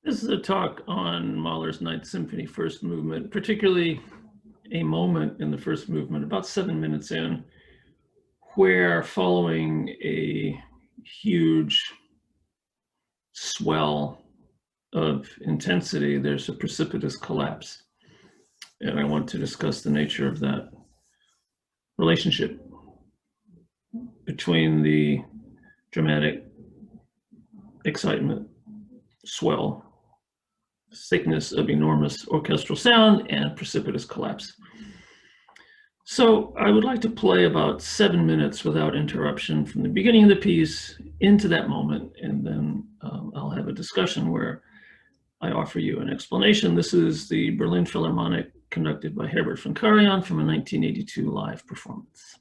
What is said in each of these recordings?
This is a talk on Mahler's Ninth Symphony, first movement, particularly a moment in the first movement, about 7 minutes in, where following a huge swell of intensity, there's a precipitous collapse. And I want to discuss the nature of that relationship between the dramatic excitement, swell, thickness of enormous orchestral sound, and precipitous collapse. So I would like to play about 7 minutes without interruption from the beginning of the piece into that moment, and then I'll have a discussion where I offer you an explanation. This is the Berlin Philharmonic conducted by Herbert von Karajan from a 1982 live performance.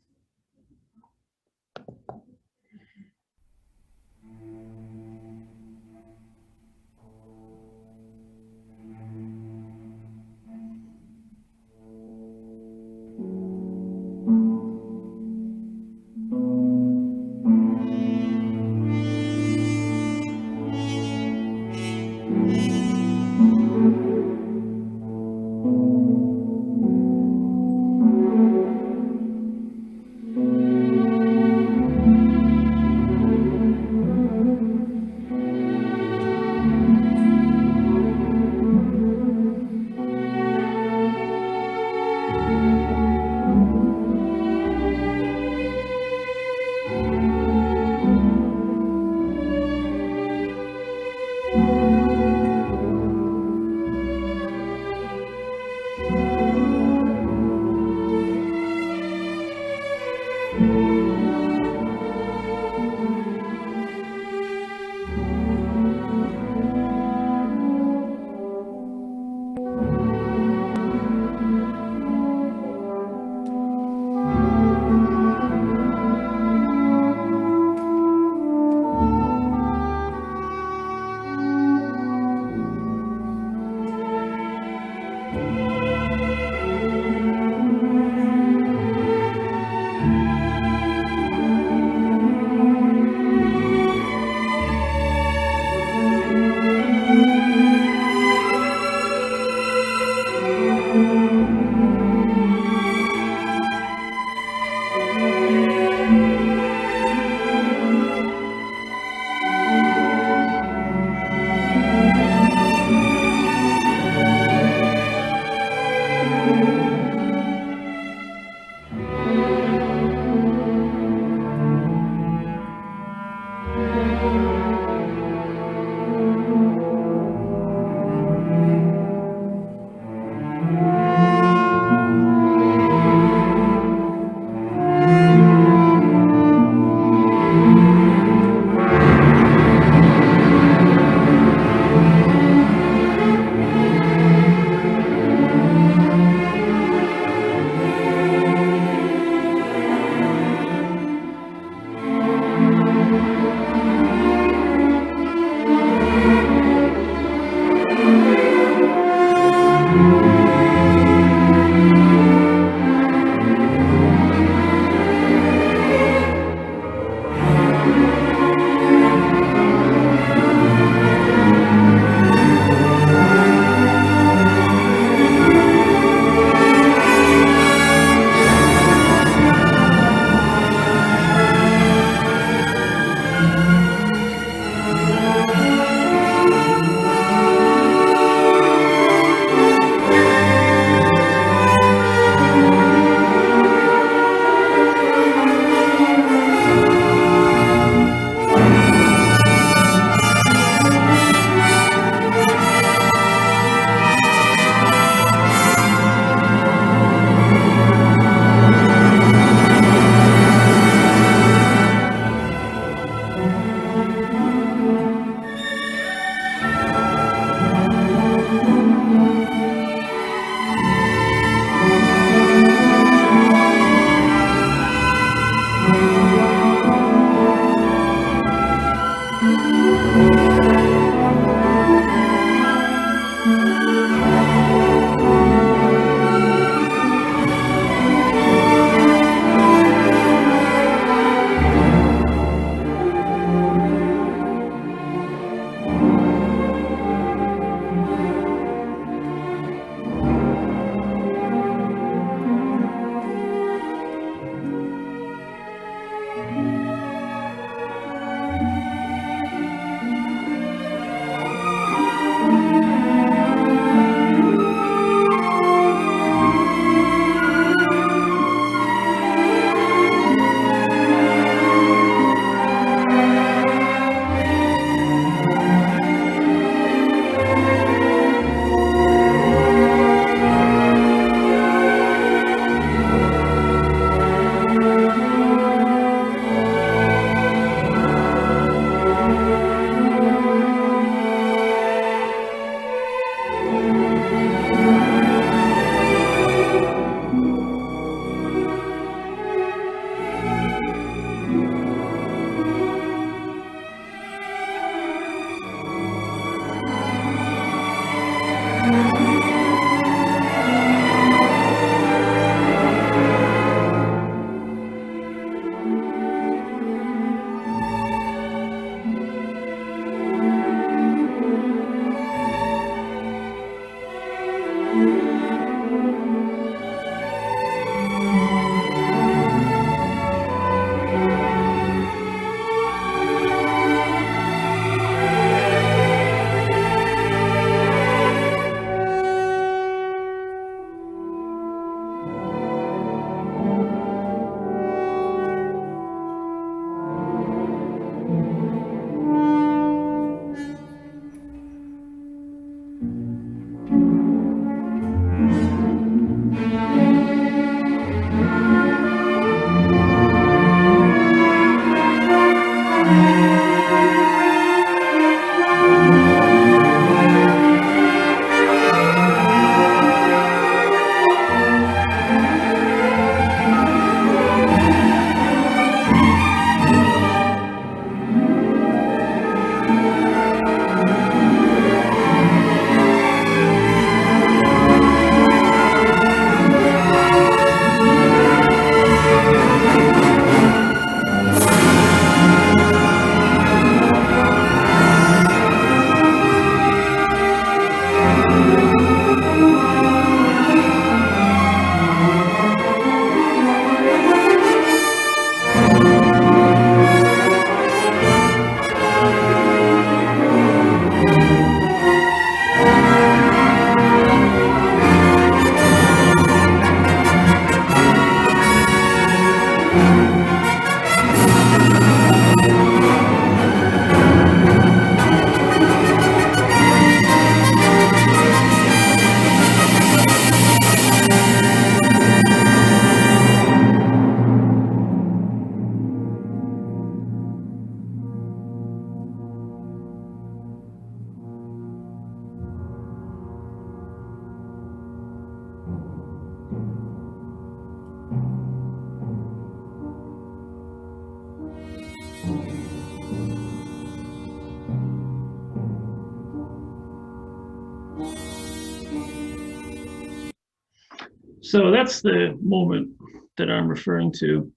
So that's the moment that I'm referring to.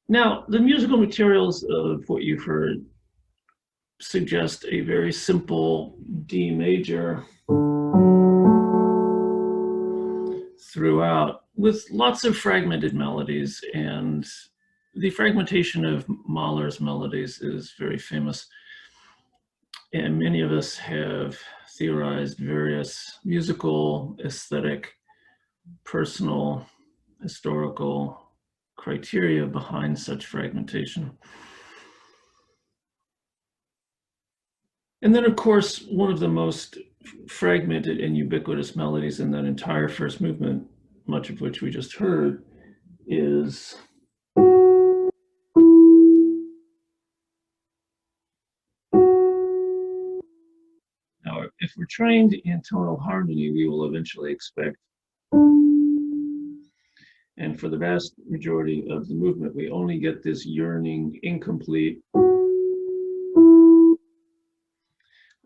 Now, the musical materials of what you've heard suggest a very simple D major throughout with lots of fragmented melodies, and the fragmentation of Mahler's melodies is very famous. And many of us have theorized various musical, aesthetic, personal, historical criteria behind such fragmentation. And then, of course, one of the most fragmented and ubiquitous melodies in that entire first movement, much of which we just heard, is now, if we're trained in tonal harmony, we will eventually expect, and for the vast majority of the movement, we only get this yearning, incomplete,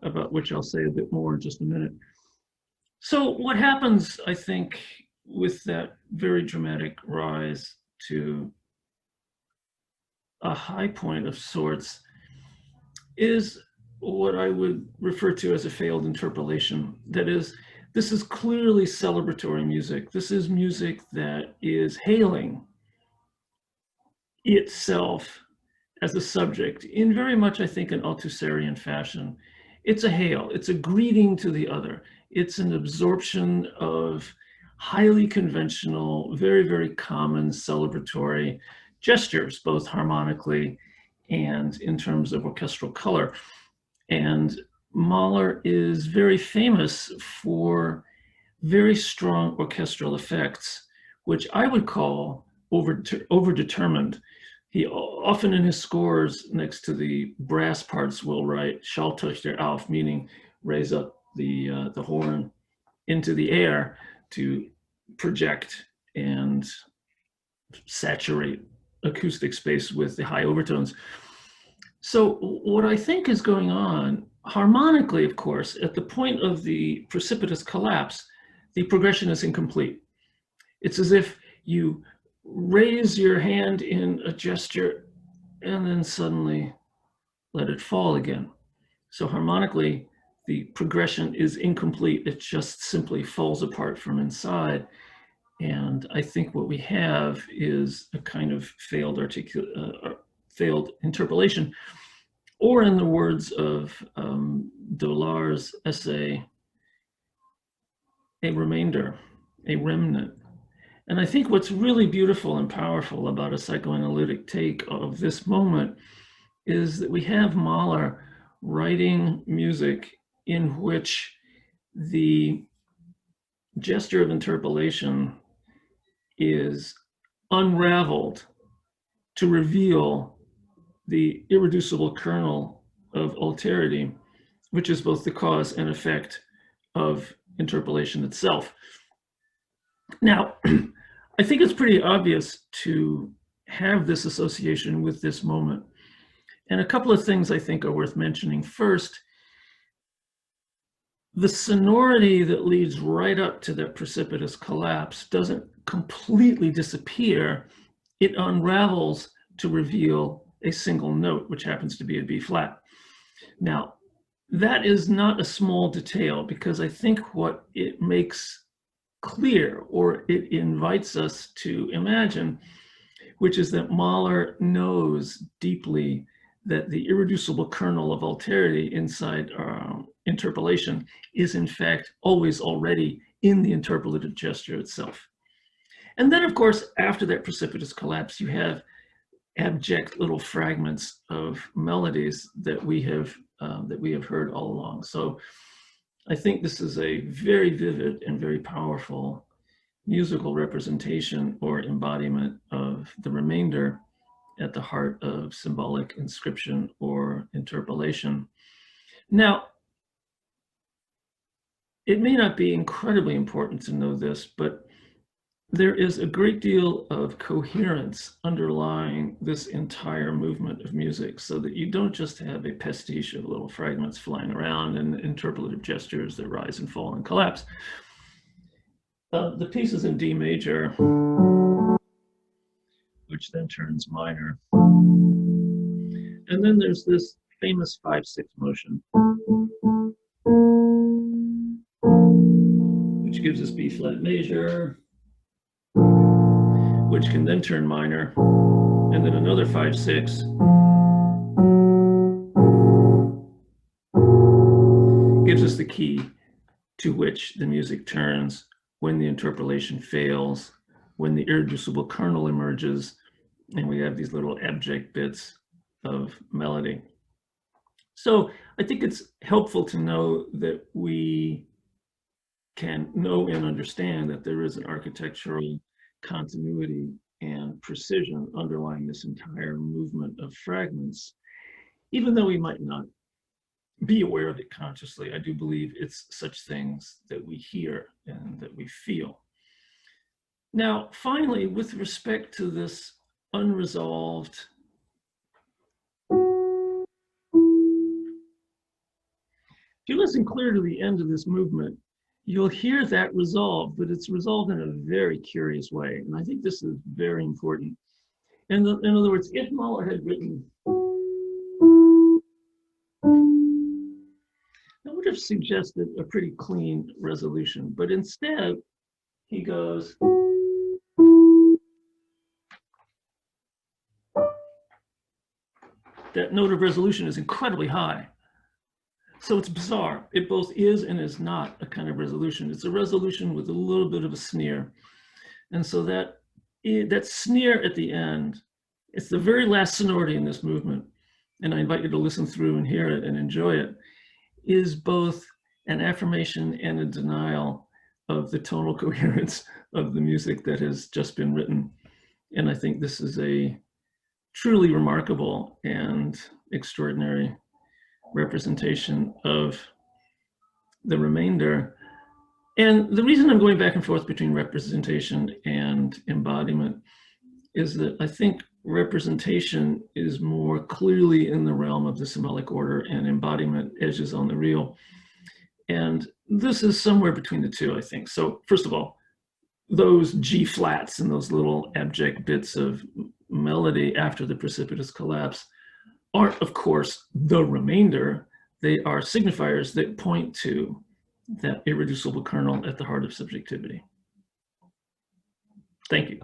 about which I'll say a bit more in just a minute. So what happens, I think, with that very dramatic rise to a high point of sorts is what I would refer to as a failed interpolation. That is, this is clearly celebratory music. This is music that is hailing itself as a subject in very much, I think, an Althusserian fashion. It's a hail, it's a greeting to the other. It's an absorption of highly conventional, very, very common celebratory gestures, both harmonically and in terms of orchestral color. And Mahler is very famous for very strong orchestral effects, which I would call overdetermined. He often in his scores next to the brass parts will write Schalltöchter auf, meaning raise up the horn into the air to project and saturate acoustic space with the high overtones. So what I think is going on harmonically, of course, at the point of the precipitous collapse, the progression is incomplete. It's as if you raise your hand in a gesture and then suddenly let it fall again. So harmonically, the progression is incomplete. It just simply falls apart from inside. And I think what we have is a kind of failed interpolation, or in the words of Dolar's essay, a remainder, a remnant. And I think what's really beautiful and powerful about a psychoanalytic take of this moment is that we have Mahler writing music in which the gesture of interpolation is unraveled to reveal the irreducible kernel of alterity, which is both the cause and effect of interpolation itself. Now, I think it's pretty obvious to have this association with this moment. And a couple of things I think are worth mentioning. First, the sonority that leads right up to that precipitous collapse doesn't completely disappear. It unravels to reveal a single note, which happens to be a B flat. Now, that is not a small detail, because I think what it makes clear, or it invites us to imagine, which is that Mahler knows deeply that the irreducible kernel of alterity inside interpolation is in fact always already in the interpolative gesture itself. And then, of course, after that precipitous collapse, you have abject little fragments of melodies that we have heard all along. So I think this is a very vivid and very powerful musical representation or embodiment of the remainder at the heart of symbolic inscription or interpolation. Now, it may not be incredibly important to know this, but there is a great deal of coherence underlying this entire movement of music, so that you don't just have a pastiche of little fragments flying around and interpolative gestures that rise and fall and collapse. The piece is in D major, which then turns minor. And then there's this famous 5/6 motion, which gives us B flat major, which can then turn minor, and then another 5/6 gives us the key to which the music turns when the interpolation fails, when the irreducible kernel emerges, and we have these little abject bits of melody. So I think it's helpful to know that we can know and understand that there is an architectural continuity and precision underlying this entire movement of fragments, even though we might not be aware of it consciously. I do believe it's such things that we hear and that we feel. Now, finally, with respect to this unresolved if you listen clear to the end of this movement, you'll hear that resolved, but it's resolved in a very curious way. And I think this is very important. In other words, if Mahler had written, that would have suggested a pretty clean resolution, but instead he goes, that note of resolution is incredibly high. So it's bizarre. It both is and is not a kind of resolution. It's a resolution with a little bit of a sneer. And so that sneer at the end, it's the very last sonority in this movement, and I invite you to listen through and hear it and enjoy it, is both an affirmation and a denial of the tonal coherence of the music that has just been written. And I think this is a truly remarkable and extraordinary representation of the remainder. And the reason I'm going back and forth between representation and embodiment is that I think representation is more clearly in the realm of the symbolic order, and embodiment edges on the real. And this is somewhere between the two, I think. So first of all, those G flats and those little abject bits of melody after the precipitous collapse aren't, of course, the remainder. They are signifiers that point to that irreducible kernel at the heart of subjectivity. Thank you.